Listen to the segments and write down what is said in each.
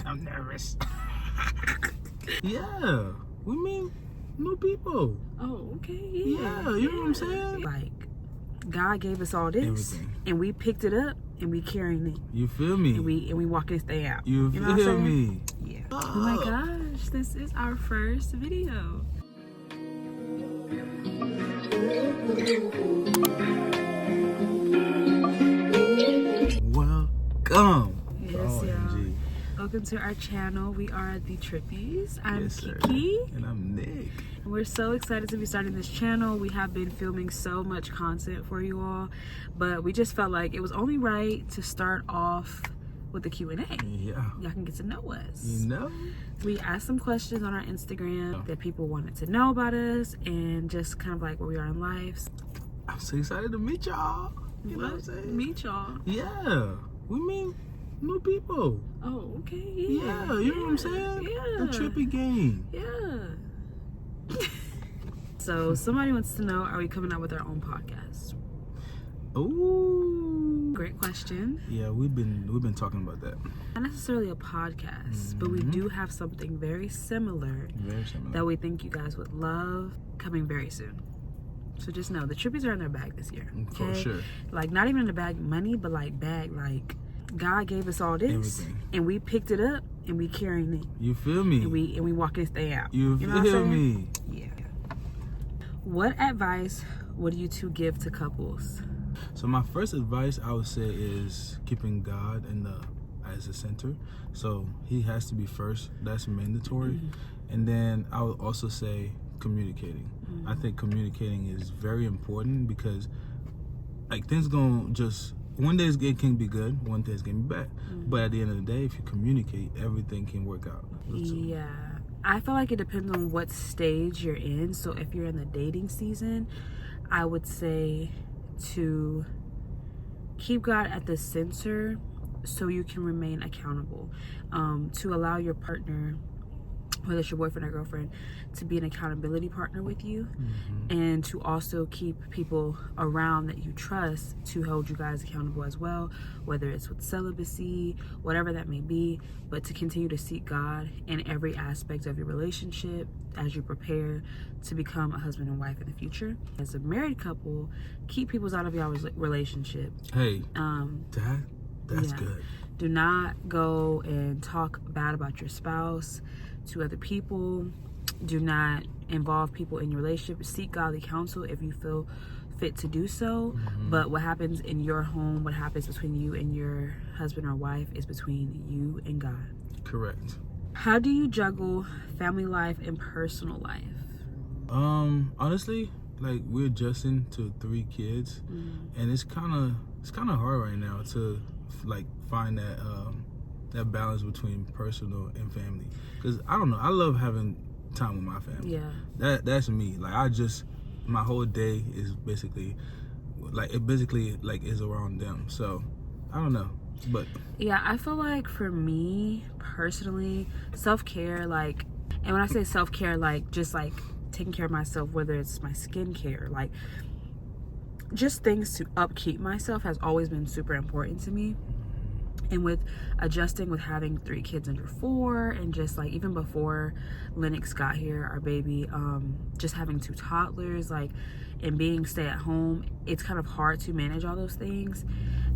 I'm nervous. Yeah, we meet new people. Oh, okay. Yeah, you know what I'm saying? Like, God gave us all this, Everything. and we picked it up, and we carrying it. You feel me? And we walking this thing out. You know what I'm feel saying? me? Yeah. Oh my gosh, this is our first video. Welcome. Yes, y'all. Welcome to our channel. We are the Trippies. I'm Kiki. And I'm Nick. And we're so excited to be starting this channel. We have been filming so much content for you all, but we just felt like it was only right to start off with the Q&A. Yeah. Y'all can get to know us. You know? We asked some questions on our Instagram that people wanted to know about us and just kind of like where we are in life. I'm so excited to meet y'all. You know what I'm saying? Meet y'all. Yeah. We meet new people. Oh, okay. Yeah, you know what I'm saying? Yeah. The Trippy game. Yeah. So somebody wants to know, are we coming out with our own podcast? Ooh. Great question. Yeah, we've been talking about that. Not necessarily a podcast, but we do have something very similar that we think you guys would love coming very soon. So just know the Trippies are in their bag this year. Okay? For sure. Like, not even in the bag money, but like bag, like God gave us all this. Everything. And we picked it up and we carrying it. You feel me? And we walking this thing out. You feel me? Yeah. What advice would you two give to couples? So my first advice I would say is keeping God as the center. So he has to be first. That's mandatory. And then I would also say communicating. I think communicating is very important because like things going just one day it can be good, one day it's gonna be bad. But at the end of the day, if you communicate, everything can work out. Yeah. I feel like it depends on what stage you're in. So if you're in the dating season, I would say to keep God at the center so you can remain accountable. To allow your partner, whether it's your boyfriend or girlfriend, to be an accountability partner with you, and to also keep people around that you trust to hold you guys accountable as well, whether it's with celibacy, whatever that may be, but to continue to seek God in every aspect of your relationship as you prepare to become a husband and wife in the future. As a married couple, keep people out of your relationship. Hey, that's good. Do not go and talk bad about your spouse to other people. Do not involve people in your relationship. Seek godly counsel if you feel fit to do so. But what happens in your home, what happens between you and your husband or wife is between you and God. Correct. How do you juggle family life and personal life? Honestly, like we're adjusting to 3 kids, and it's kind of hard right now to like find that balance between personal and family. Because I don't know, I love having time with my family. Yeah. That's me. Like my whole day is basically is around them. So I don't know. But yeah, I feel like for me personally, self-care, like, and when I say self-care, like just like taking care of myself, whether it's my skincare, like just things to upkeep myself has always been super important to me. And with adjusting with having 3 kids under 4, and just like even before Lennox got here, our baby, just having 2 toddlers, like, and being stay at home, it's kind of hard to manage all those things.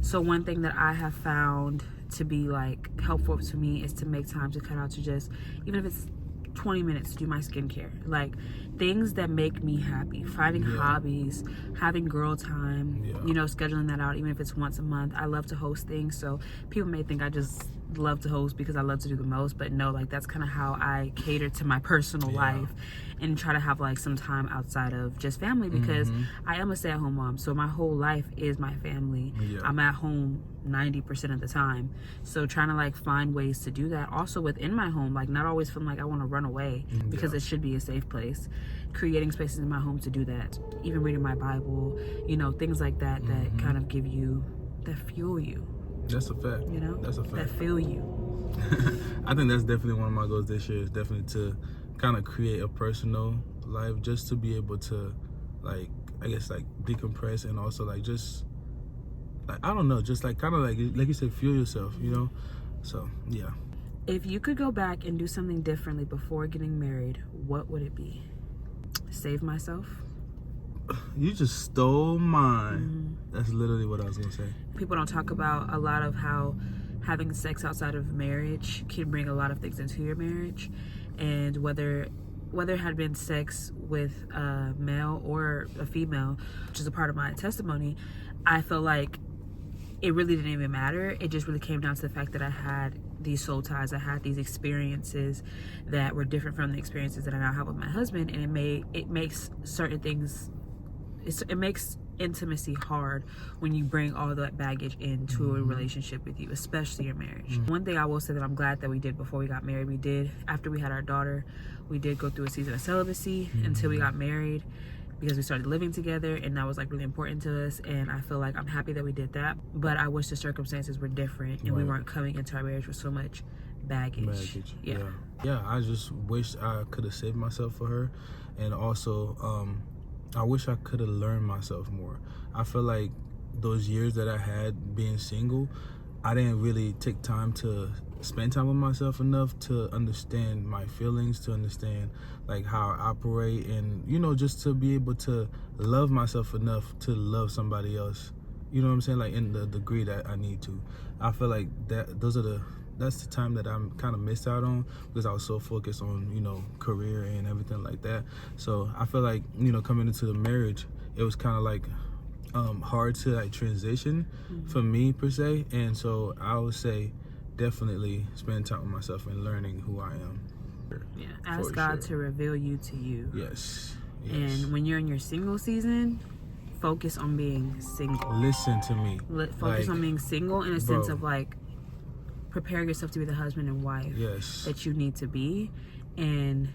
So one thing that I have found to be like helpful to me is to make time to cut out to just, even if it's 20 minutes, do my skincare, like things that make me happy, finding hobbies, having girl time, you know, scheduling that out, even if it's once a month. I love to host things, so people may think I just love to host because I love to do the most, but no, like that's kind of how I cater to my personal life and try to have like some time outside of just family, because I am a stay-at-home mom, so my whole life is my family. I'm at home 90% of the time, so trying to like find ways to do that also within my home, like not always feeling like I want to run away because it should be a safe place, creating spaces in my home to do that, even reading my Bible, you know, things like that that kind of give you, that fuel you. That's a fact. You know, that's a fact. That feel you. I think that's definitely one of my goals this year, is definitely to kind of create a personal life, just to be able to, like, I guess, like, decompress, and also, like, just, like, I don't know, just, like, kind of, like you said, fuel yourself, you know? So, yeah. If you could go back and do something differently before getting married, what would it be? Save myself? You just stole mine. That's literally what I was gonna say. People don't talk about a lot of how having sex outside of marriage can bring a lot of things into your marriage, and whether it had been sex with a male or a female, which is a part of my testimony, I feel like it really didn't even matter. It just really came down to the fact that I had these soul ties. I had these experiences that were different from the experiences that I now have with my husband, and it makes certain things, it makes intimacy hard when you bring all that baggage into a relationship with you, especially your marriage. One thing I will say that I'm glad that we did before we got married, we did, after we had our daughter, we did go through a season of celibacy until we got married, because we started living together, and that was like really important to us, and I feel like I'm happy that we did that. But I wish the circumstances were different and we weren't coming into our marriage with so much baggage. Yeah, I just wish I could have saved myself for her, and also I wish I could have learned myself more. I feel like those years that I had being single, I didn't really take time to spend time with myself enough to understand my feelings, to understand like how I operate, and just to be able to love myself enough to love somebody else. You know what I'm saying? Like in the degree that I need to. I feel like that's the time that I'm kind of missed out on, because I was so focused on career and everything like that. So I feel like coming into the marriage, it was kind of like hard to like transition for me per se, and so I would say definitely spend time with myself and learning who I am. Yeah, ask God to reveal you to you. Yes. And when you're in your single season, focus on being single. Listen to me. Focus on being single in a sense of like prepare yourself to be the husband and wife that you need to be, and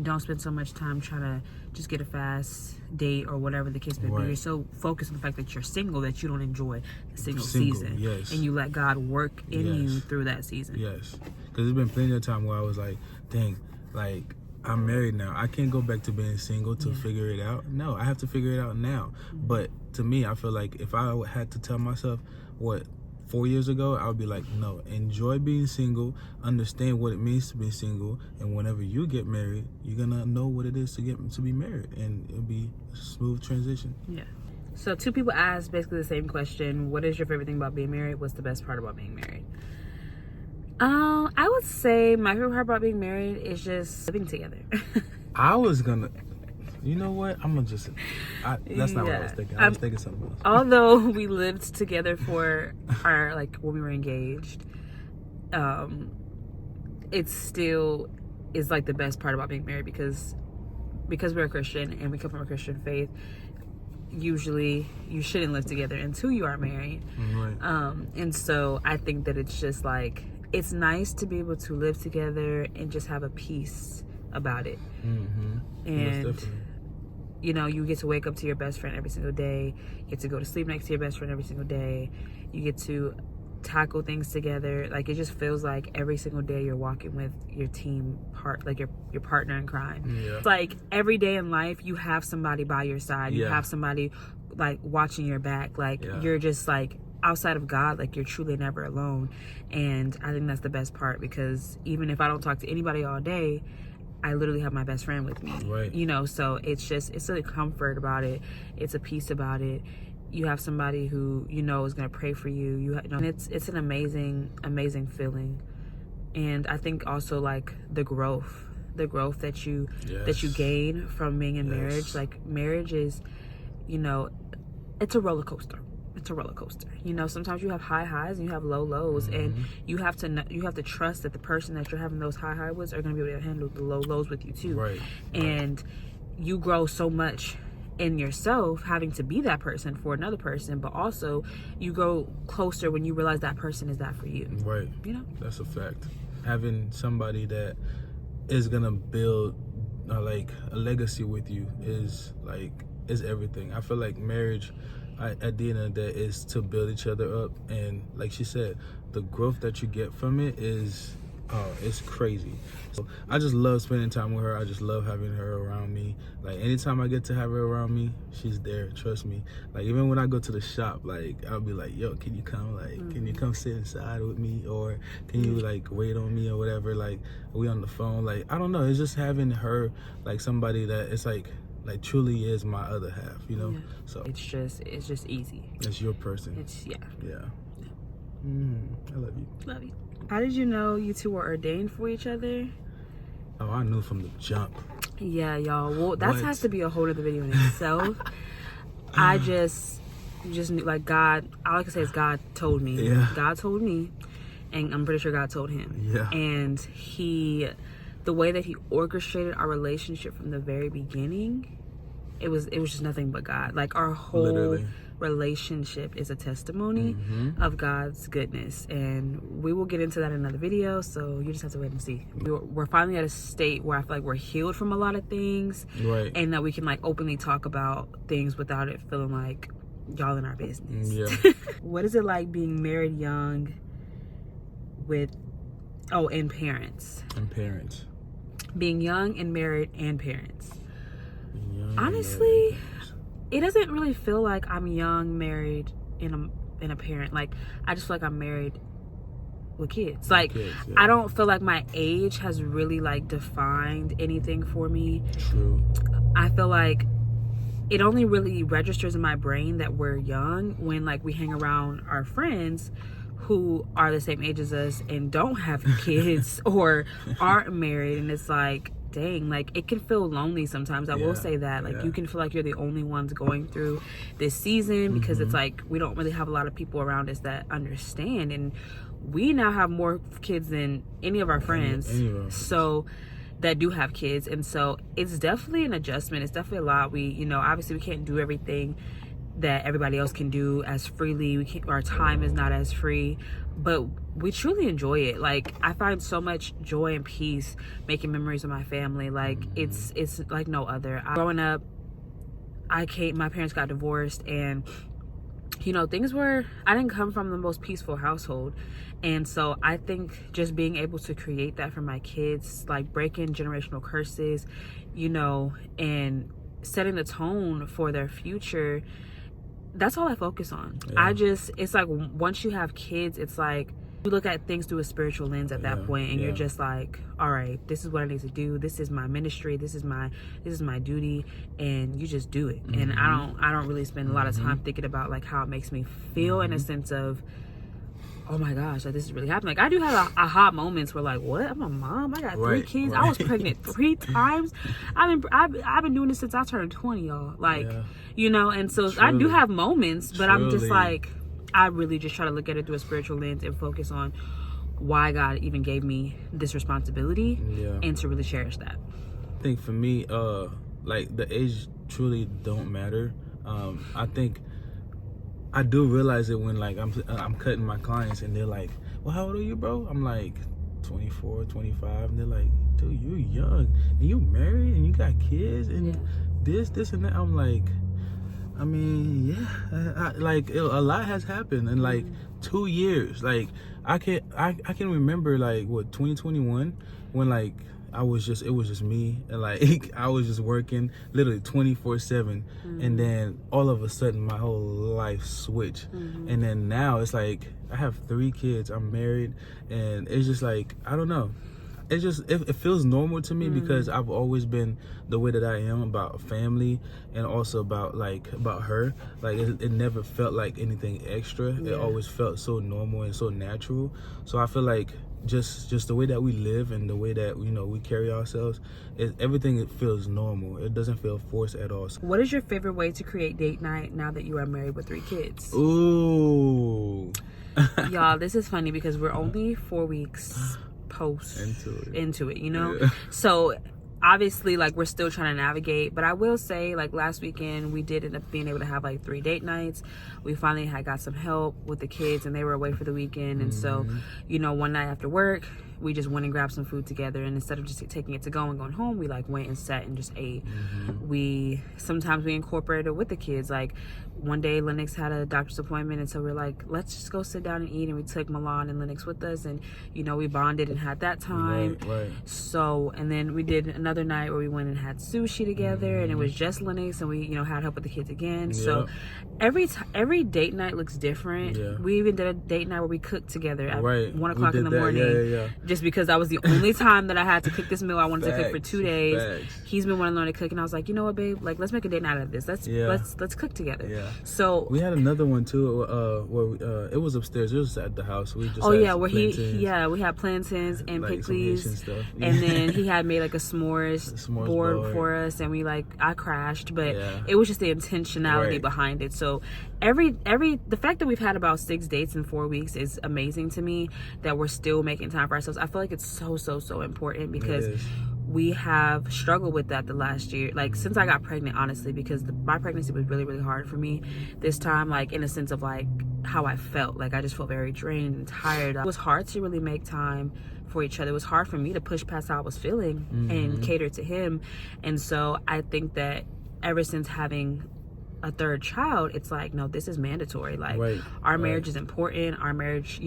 don't spend so much time trying to just get a fast date or whatever the case may be. You're so focused on the fact that you're single that you don't enjoy the single season. Yes. And you let God work in you through that season. Yes. Because there's been plenty of time where I was like, dang, like I'm married now. I can't go back to being single to figure it out. No, I have to figure it out now. But to me, I feel like if I had to tell myself 4 years ago, I would be like, no, enjoy being single, understand what it means to be single, and whenever you get married, you're gonna know what it is to be married, and it'll be a smooth transition. Yeah. So 2 people asked basically the same question: what is your favorite thing about being married? What's the best part about being married? I would say my favorite part about being married is just living together. I was gonna, you know what? I'm gonna just. That's not what I was thinking. I was thinking something else. Although we lived together for our when we were engaged, it still is like the best part about being married, because we're a Christian and we come from a Christian faith. Usually, you shouldn't live together until you are married. Right. And so I think that it's just like it's nice to be able to live together and just have a peace about it. And you get to wake up to your best friend every single day. You get to go to sleep next to your best friend every single day. You get to tackle things together. Like, it just feels like every single day you're walking with your team like your partner in crime. It's like every day in life you have somebody by your side. You have somebody like watching your back. Like you're just like outside of God, like you're truly never alone. And I think that's the best part, because even if I don't talk to anybody all day, I literally have my best friend with me. Right. So it's a comfort about it. It's a peace about it. You have somebody who is going to pray for you. And it's an amazing feeling. And I think also like the growth that you gain from being in marriage. Like, marriage is, it's a roller coaster. It's a roller coaster. Sometimes you have high highs and you have low lows, and you have to trust that the person that you're having those high highs with are going to be able to handle the low lows with you too. Right. And you grow so much in yourself having to be that person for another person, but also you grow closer when you realize that person is that for you. Right. That's a fact. Having somebody that is gonna build like a legacy with you is everything. I feel like marriage, at the end of the day, is to build each other up, and like she said, the growth that you get from it is Oh, it's crazy. So I just love spending time with her. I just love having her around me. Like anytime I get to have her around me, she's there. Trust me. Like even when I go to the shop, like I'll be like, "Yo, can you come? Like, can you come sit inside with me, or can you like wait on me or whatever?" Like we on the phone. Like I don't know. It's just having her, like somebody that it's like truly is my other half. You know. Yeah. So it's just easy. it's your person. It's Yeah. I love you. Love you. How did you know you two were ordained for each other? Oh, I knew from the jump. Yeah, y'all. Well, that What? has to be a whole other video in itself. I just knew, like, God. All I can say is God told me. Yeah. God told me, and I'm pretty sure God told him. Yeah. And the way that he orchestrated our relationship from the very beginning, it was just nothing but God. Like our whole Literally. relationship is a testimony of God's goodness, and we will get into that in another video, so you just have to wait and see. We're finally at a state where I feel like we're healed from a lot of things, Right. and that we can like openly talk about things without it feeling like y'all in our business. Yeah. What is it like being married young and parents? And parents. Being young and married and parents. Young, Honestly, married. it doesn't really feel like I'm young, married, and a parent. Like I just feel like I'm married with kids. Like kids, yeah. I don't feel like my age has really like defined anything for me. True. I feel like it only really registers in my brain that we're young when like we hang around our friends who are the same age as us and don't have kids or aren't married, and it's like, dang, like it can feel lonely sometimes. I will say that, like you can feel like you're the only ones going through this season, because it's like we don't really have a lot of people around us that understand, and we now have more kids than any of our friends so that do have kids, and so it's definitely an adjustment. It's definitely a lot. We obviously we can't do everything that everybody else can do as freely. Our time is not as free, but we truly enjoy it. Like I find so much joy and peace making memories with my family. Like it's like no other. Growing up, my parents got divorced, and things were, I didn't come from the most peaceful household, and so I think just being able to create that for my kids, like breaking generational curses, and setting the tone for their future, that's all I focus on. It's like once you have kids, it's like you look at things through a spiritual lens at that point, and you're just like, all right, this is what I need to do. This is my ministry. This is my duty, and you just do it. And I don't really spend a lot of time thinking about like how it makes me feel in a sense of, oh my gosh, like this is really happening. Like I do have aha moments where like, what? I'm a mom. I got 3 kids. I was pregnant 3 times. I've been doing this since I turned 20, y'all. Like, and so I do have moments, but I'm just like, I really just try to look at it through a spiritual lens and focus on why God even gave me this responsibility, and to really cherish that. I think for me, like the age truly don't matter. I think I do realize it when like I'm cutting my clients and they're like, well, how old are you, bro? I'm like 24, 25, and they're like, dude, you young and you married and you got kids and this and that. I'm like, I mean, like a lot has happened in like 2 years. Like I can remember like 2021 when like it was just me, and like I was just working literally 24/7, and then all of a sudden my whole life switched, and then now it's like I have 3 kids, I'm married, and it's just like, I don't know, it just it feels normal to me because I've always been the way that I am about family, and also about her. Like it never felt like anything extra. It always felt so normal and so natural. So I feel like just the way that we live and the way that we carry ourselves, everything, it feels normal. It doesn't feel forced at all. What is your favorite way to create date night now that you are married with 3 kids? Ooh. Y'all, this is funny because we're only 4 weeks post into it, so obviously like we're still trying to navigate, but I will say like last weekend we did end up being able to have like 3 date nights. We finally got some help with the kids, and they were away for the weekend, and so one night after work we just went and grabbed some food together, and instead of just taking it to go and going home, we like went and sat and just ate. Sometimes we incorporated it with the kids. Like one day Lennox had a doctor's appointment, and so we're like, let's just go sit down and eat, and we took Milan and Lennox with us, and we bonded and had that time. Right. So, and then we did another night where we went and had sushi together, and it was just Lennox, and we had help with the kids again. So every date night looks different. We even did a date night where we cooked together at 1 o'clock in the morning, just because that was the only time that I had to cook this meal. I wanted to cook for 2 days. He's been wanting to learn to cook, and I was like, you know what, babe, like let's make a date night out of this. Let's cook together. So we had another one too, where it was upstairs. It was at the house. We just we had plantains and like pickles, and then he had made like a s'mores board for us, and I crashed, but it was just the intentionality behind it. So the fact that we've had about 6 dates in 4 weeks is amazing to me, that we're still making time for ourselves. I feel like it's so important, because we have struggled with that the last year, like since I got pregnant, honestly, because my pregnancy was really hard for me this time, like in a sense of like how I felt. Like I just felt very drained and tired. It was hard to really make time for each other. It was hard for me to push past how I was feeling and cater to him. And so I think that ever since having a third child, it's like, no, this is mandatory. Like our marriage is important. Our marriage,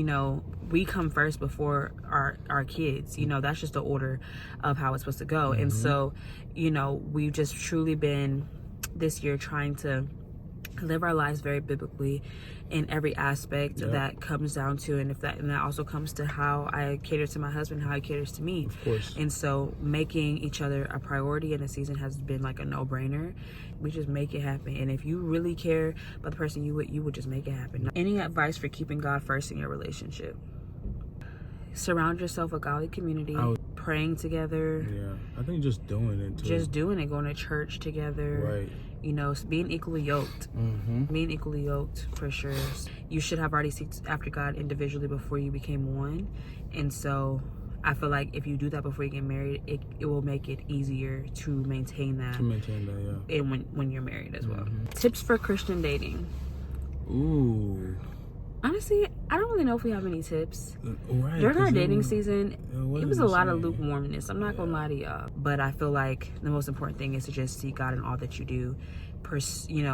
we come first before our kids. That's just the order of how it's supposed to go. And so, we've just truly been this year trying to live our lives very biblically in every aspect that comes down to, and that also comes to how I cater to my husband, how he caters to me. Of course. And so making each other a priority in the season has been like a no-brainer. We just make it happen. And if you really care about the person, you would just make it happen. Any advice for keeping God first in your relationship? Surround yourself with godly community, praying together. I think just doing it too. Just doing it, going to church together. Being equally yoked. Being equally yoked, for sure. You should have already sought after God individually before you became one. And so I feel like if you do that before you get married, it will make it easier to maintain that. And when you're married as well. Tips for Christian dating. Ooh. Honestly, I don't really know if we have any tips. During our dating season, it was a lot of lukewarmness. I'm not gonna lie to y'all. But I feel like the most important thing is to just seek God in all that you do.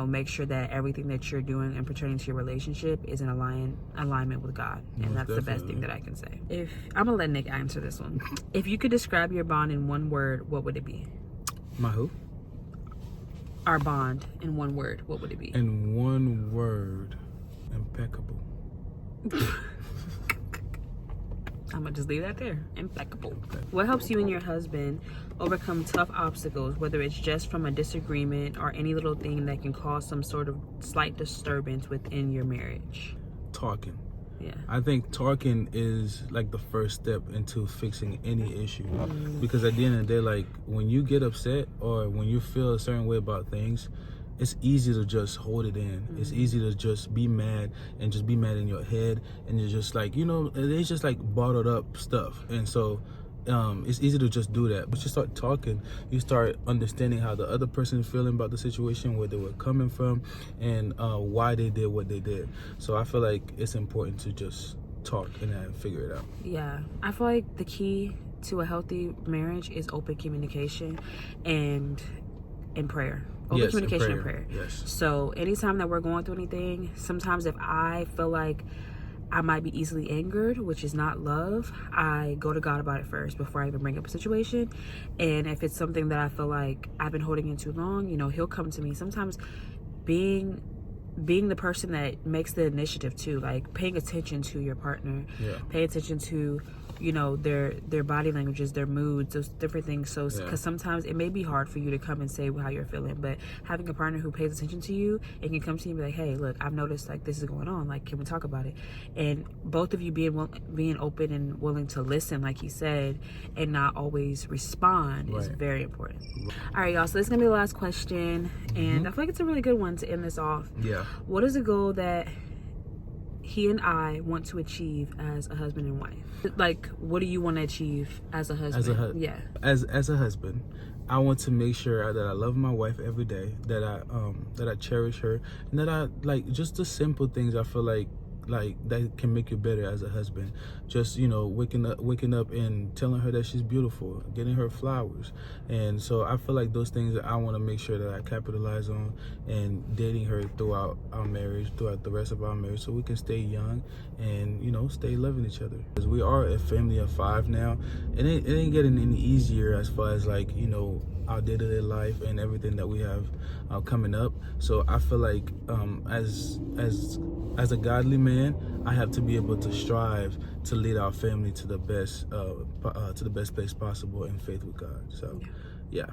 Make sure that everything that you're doing and pertaining to your relationship is in alignment with God. And that's the best thing that I can say. I'm gonna let Nick answer this one. If you could describe your bond in one word, what would it be? My who? Our bond in one word, what would it be? In one word, impeccable. I'm gonna just leave that there. Impeccable. What helps you and your husband overcome tough obstacles, whether it's just from a disagreement or any little thing that can cause some sort of slight disturbance within your marriage? Talking. Yeah. I think talking is like the first step into fixing any issue. Because at the end of the day, like when you get upset or when you feel a certain way about things, it's easy to just hold it in. It's easy to just be mad and just be mad in your head, and you're just like, it's just like bottled up stuff. And so it's easy to just do that. But you start talking, you start understanding how the other person is feeling about the situation, where they were coming from, and why they did what they did. So I feel like it's important to just talk and figure it out. Yeah, I feel like the key to a healthy marriage is open communication and prayer. Open communication and prayer. Yes. So anytime that we're going through anything, sometimes if I feel like I might be easily angered, which is not love, I go to God about it first before I even bring up a situation. And if it's something that I feel like I've been holding in too long, he'll come to me. Sometimes being the person that makes the initiative too, like paying attention to your partner, pay attention to their body languages, their moods, those different things. So because sometimes it may be hard for you to come and say how you're feeling, but having a partner who pays attention to you and can come to you and be like, hey, look, I've noticed like this is going on, like can we talk about it? And both of you being open and willing to listen, like he said, and not always respond is very important. All right, y'all, so this is gonna be the last question, and I feel like it's a really good one to end this off. What is a goal that he and I want to achieve as a husband and wife? Like, what do you want to achieve as a husband? As a husband, I want to make sure that I love my wife every day, that I cherish her, and that I like just the simple things. I feel like like that can make you better as a husband. Just, you know, waking up and telling her that she's beautiful, getting her flowers. And so I feel like those things that I want to make sure that I capitalize on, and dating her throughout our marriage, throughout the rest of our marriage, so we can stay young and, you know, stay loving each other. Because we are a family of 5 now, and it ain't getting any easier as far as, like, you know, our day-to-day life and everything that we have coming up. So I feel like as a godly man, I have to be able to strive to lead our family to the best place possible in faith with God. So yeah,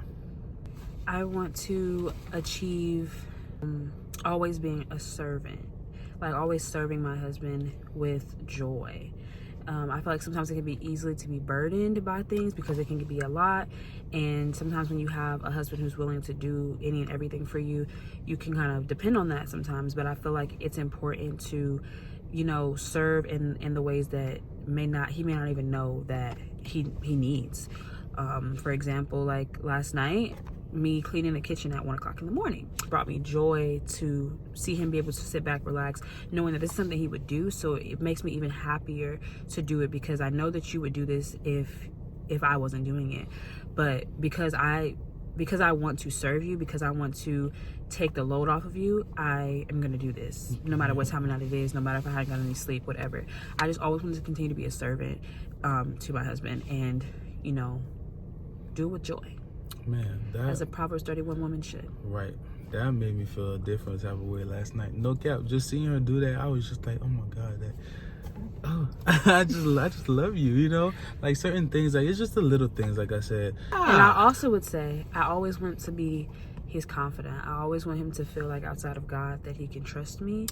I want to achieve always being a servant, like always serving my husband with joy. I feel like sometimes it can be easily to be burdened by things because it can be a lot. And sometimes when you have a husband who's willing to do any and everything for you, you can kind of depend on that sometimes. But I feel like it's important to, you know, serve in the ways that he may not even know that he needs. For example, like last night, me cleaning the kitchen at 1 o'clock in the morning brought me joy to see him be able to sit back, relax, knowing that this is something he would do. So it makes me even happier to do it, because I know that you would do this if I wasn't doing it. But because I want to serve you, because I want to take the load off of you, I am going to do this no matter what time of night it is, no matter if I haven't got any sleep, whatever. I just always want to continue to be a servant to my husband, and, you know, do it with joy. Man, as a Proverbs 31 woman should. Right. That made me feel a different type of way last night. No cap. Just seeing her do that, I was just like, oh my God, I just love you, you know? Like certain things, like it's just the little things, like I said. And I also would say, I always want to be his confidant. I always want him to feel like outside of God that he can trust me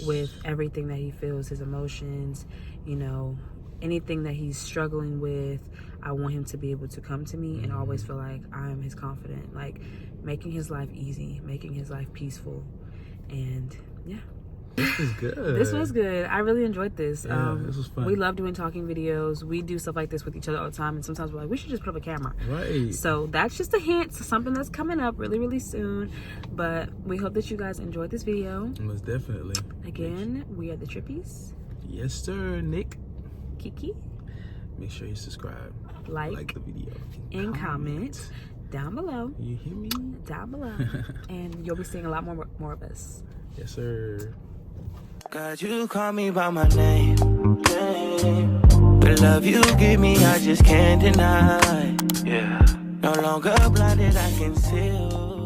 with everything that he feels, his emotions, you know, anything that he's struggling with. I want him to be able to come to me and always feel like I am his confidant, like making his life easy, making his life peaceful. And yeah, this is good. This was good. I really enjoyed this. Yeah, this was fun. We love doing talking videos. We do stuff like this with each other all the time, and sometimes we're like, we should just put up a camera. Right. So that's just a hint to something that's coming up really, really soon. But we hope that you guys enjoyed this video. Most definitely. Again, we are the Trippies. Yes, sir. Nick. Kiki. Make sure you subscribe, like the video, and comment down below. You hear me? Down below. And you'll be seeing a lot more of us. Yes, sir. God, you call me by my name. The love you give me, I just can't deny. Yeah. No longer blinded, I can see.